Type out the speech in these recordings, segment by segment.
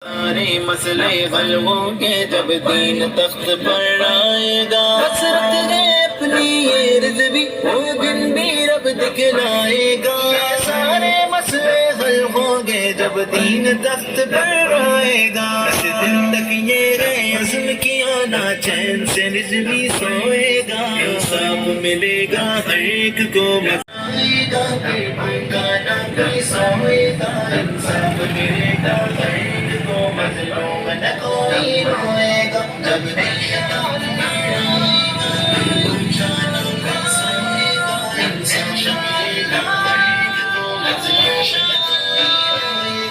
سارے مسئلے حل ہوں گے جب دین تخت پر آئے گا، حسرت ہے اپنی یہ رضوی وہ دن بھی رب دکھلائے گا، سارے مسئلے حل ہوں گے جب دین تخت پر آئے گا، اس دن تک یہ ہے عزم کیا نہ چین سے رضوی سوئے گا، انصاف ملے گا ہر ایک کو مسائے گا، پھر بھوکا نہ کوئی سوئے گا، انصاف ملے گا ہر ایک کو مظلوم نہ کوئی روئے گا، جب دیدار میں آئے گا پھر بھوکا نہ کوئی سوئے گا، انصاف ملے گا ہر ایک کو مظلوم نہ کوئی روئے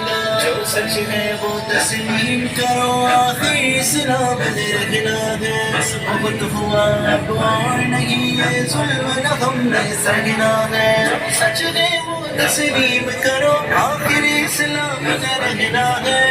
گا، جو سچ ہے وہ تسلیم کرو آخر اسلام نے رکھنا ہے، بہت ہوا اب اور نہیں یہ ظلم نہ ہم نے سہنا ہے، جو سچ ہے وہ تسلیم کرو آخر اسلام نے رکھنا ہے،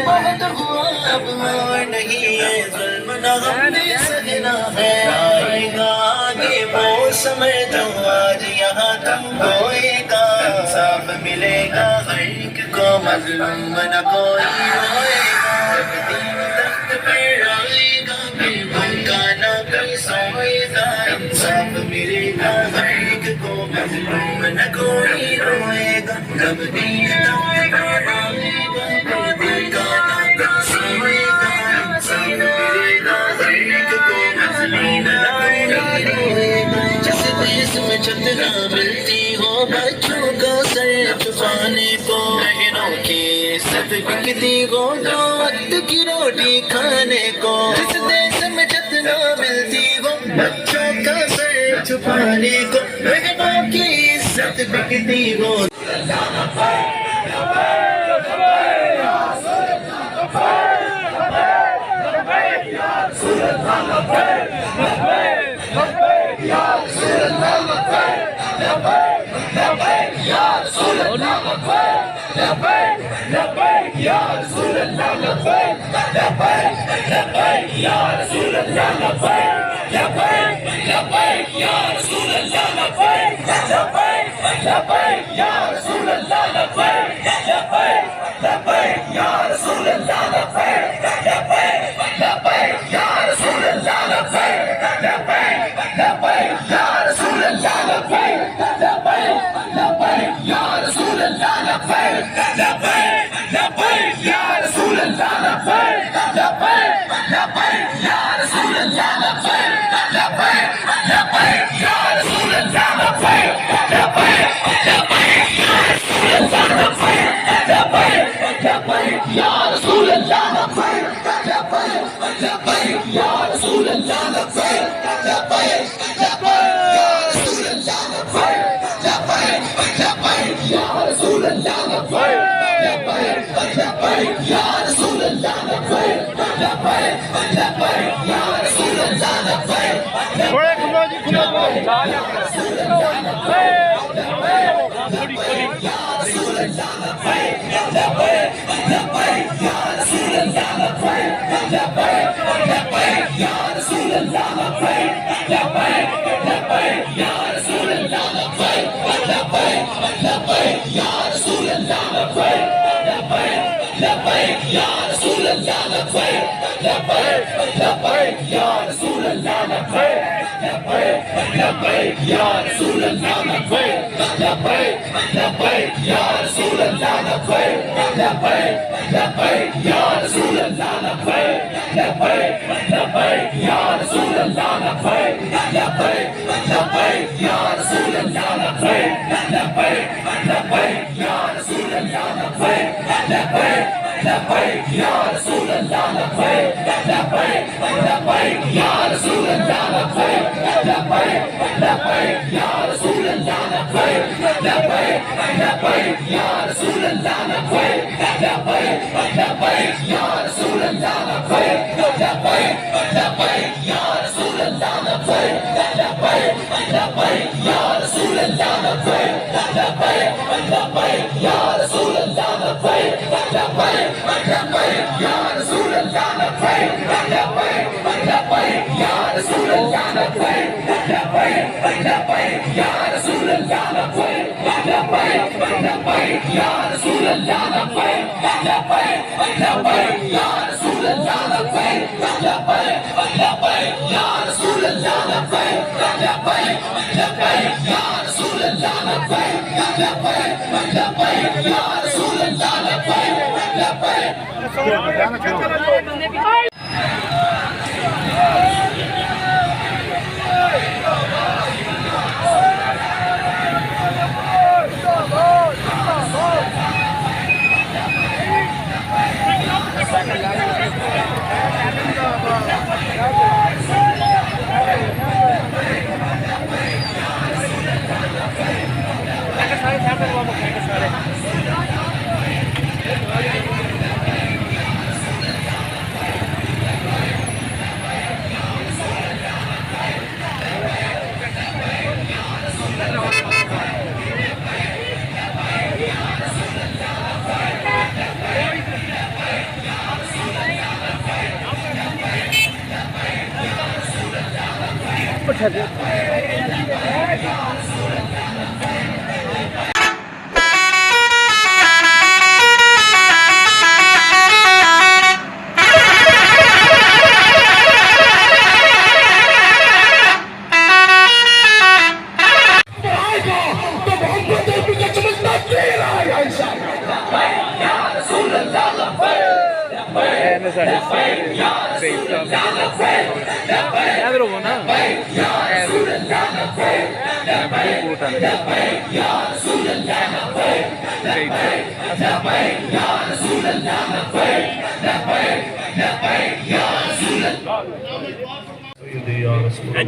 بہت ہوا اب اور نہیں یہ ظلم نہ ہم نے سہنا ہے، آئے گا آگے وہ سمے جو آج یہاں تم گوئے گا، انصاف ملے گا ہر ایک کو مظلوم نہ کوئی روئے گا، جب دین تخت پر آئے گا پھر بھوکا نہ کوئی سوئے گا، انصاف ملے گا ہر ایک کو مظلوم نہ کوئی روئے گا، جب دین تخت پر آئے گا پھر بھوکا نہ کوئی سوئے گا، انصاف ملے گا ہر ایک کو مظلوم نہ کوئی روئے گا، جس دیس میں چھت نہ ملتی ہو بچوں کو سر چھپانے کو، بہنوں کی عزت بکتی ہو دو وقت کی روٹی کھانے کو، جس دیس میں چھت نہ ملتی ہو بچوں کا سر چھپانے کو، بہنوں کی عزت بکتی ہو یا رسول اللہ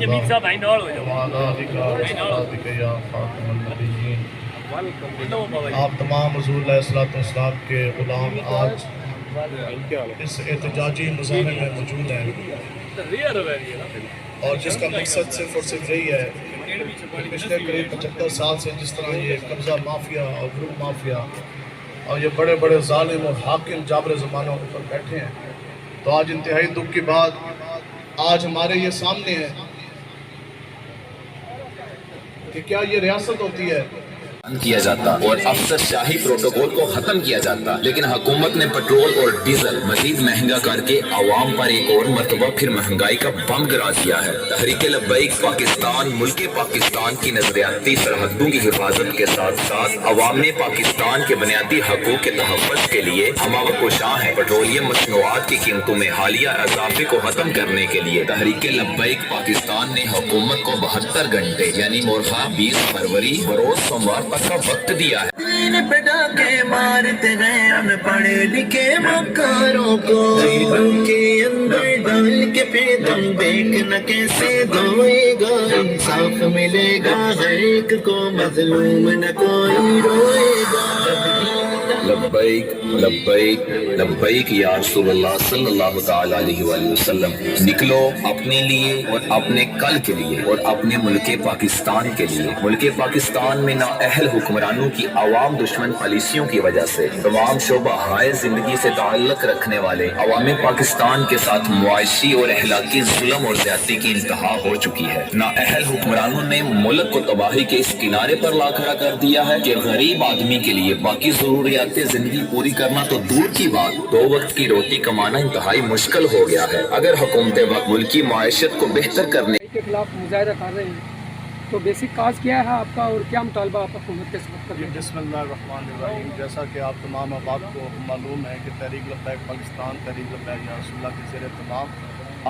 جمیل صاحب آئی نال ہو جاؤ آپ تمام حضور علیہ الصلوۃ والسلام کے غلام آج اس احتجاجی مظاہرے میں موجود ہیں، اور جس کا مقصد صرف اور صرف یہی ہے کہ پچھلے قریب 75 سال سے جس طرح یہ قبضہ مافیا اور گروپ مافیا اور یہ بڑے بڑے ظالم اور حاکم جابر زمانوں پر بیٹھے ہیں، تو آج انتہائی دکھ کی بات آج ہمارے یہ سامنے ہے کہ کیا یہ ریاست ہوتی ہے کیا جاتا اور افسر شاہی پروٹوکول کو ختم کیا جاتا، لیکن حکومت نے پٹرول اور ڈیزل مزید مہنگا کر کے عوام پر ایک اور مرتبہ پھر مہنگائی کا بم گرا دیا ہے۔ تحریک لبیک پاکستان ملک پاکستان کی نظریاتی سرحدوں کی حفاظت کے ساتھ ساتھ عوام پاکستان کے بنیادی حقوق کے تحفظ کے لیے ہمہ کوشاں ہے۔ پٹرولیم مصنوعات کی قیمتوں میں حالیہ اضافے کو ختم کرنے کے لیے تحریک لبیک پاکستان نے حکومت کو 72 گھنٹے یعنی مورخہ 20 فروری بروز سوموار تک کا وقت دیا ہے۔ پٹا کے مارتے گئے ان پڑھے لکھے مکاروں کو، ان کے اندر ڈال کے پھر تم دیکھنا کیسے دھوئے گا، انصاف ملے گا ہر ایک کو، مظلوم نہ کوئی روئے گا۔ لبیک لبیک لبیک یا رسول اللہ صلی اللہ تعالی علیہ وآلہ وسلم، نکلو اپنے لیے اور اپنے کل کے لیے اور اپنے ملک پاکستان کے لیے۔ ملک پاکستان میں نااہل حکمرانوں کی عوام دشمن پالیسیوں کی وجہ سے تمام شعبہ ہائے زندگی سے تعلق رکھنے والے عوام پاکستان کے ساتھ معاشی اور اخلاقی ظلم اور زیادتی کی انتہا ہو چکی ہے۔ نااہل حکمرانوں نے ملک کو تباہی کے اس کنارے پر لا کھڑا کر دیا ہے کہ غریب آدمی کے لیے باقی ضروریات زندگی پوری کرنا تو دور کی بات، 2 وقت کی روٹی کمانا انتہائی مشکل ہو گیا ہے۔ اگر حکومتیں ملکی معیشت کو بہتر کرنے کے خلاف مظاہرہ کر رہے ہیں تو بیسک کاز کیا ہے آپ کا اور کیا مطالبہ آپ حکومت کے ساتھ کر رہے ہیں؟ بسم اللہ الرحمن الرحیم۔ جیسا کہ آپ تمام احباب کو معلوم ہے کہ تحریک لبیک پاکستان، تحریک لبیک یا رسول اللہ کے زیر تمام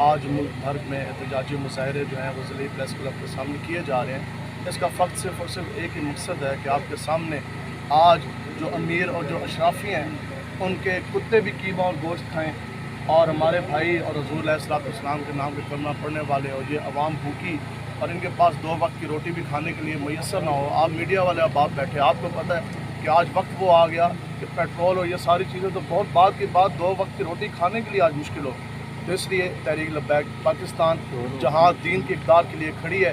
آج ملک بھر میں احتجاجی مظاہرے جو ہیں غزلی پریس کلب کے سامنے کیے جا رہے ہیں۔ اس کا فقط صرف اور صرف ایک ہی مقصد ہے کہ آپ کے سامنے آج جو امیر اور جو اشرافی ہیں ان کے کتے بھی قیمہ اور گوشت کھائیں، اور ہمارے بھائی اور حضور علیہ الصلوۃ والسلام کے نام کے کلمہ پڑھنے والے اور یہ عوام بھوکی اور ان کے پاس 2 وقت کی روٹی بھی کھانے کے لیے میسر نہ ہو۔ آپ میڈیا والے اب آپ بیٹھے، آپ کو پتہ ہے کہ آج وقت وہ آ گیا کہ پیٹرول اور یہ ساری چیزیں تو بہت بعد کی بات، 2 وقت کی روٹی کھانے کے لیے آج مشکل ہو۔ تو اس لیے تحریک لبیک پاکستان جہاں دین کی اقدار کے لیے کھڑی ہے،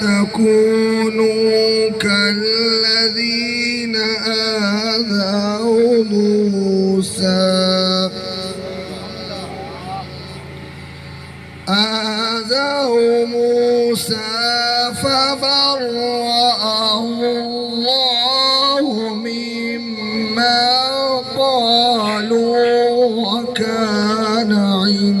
تكونوا كالذين آذوا موسى فبرأه الله مما قالوا وكان عند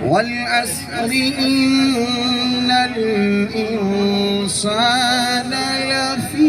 والعصر إن الإنسان لفي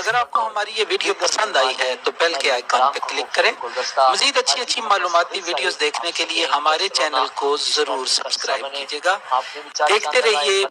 اگر آپ کو ہماری یہ ویڈیو پسند آئی ہے تو بیل کے آئیکن پہ کلک کریں۔ مزید اچھی معلوماتی ویڈیوز دیکھنے کے لیے ہمارے چینل کو ضرور سبسکرائب کیجیے گا۔ دیکھتے رہیے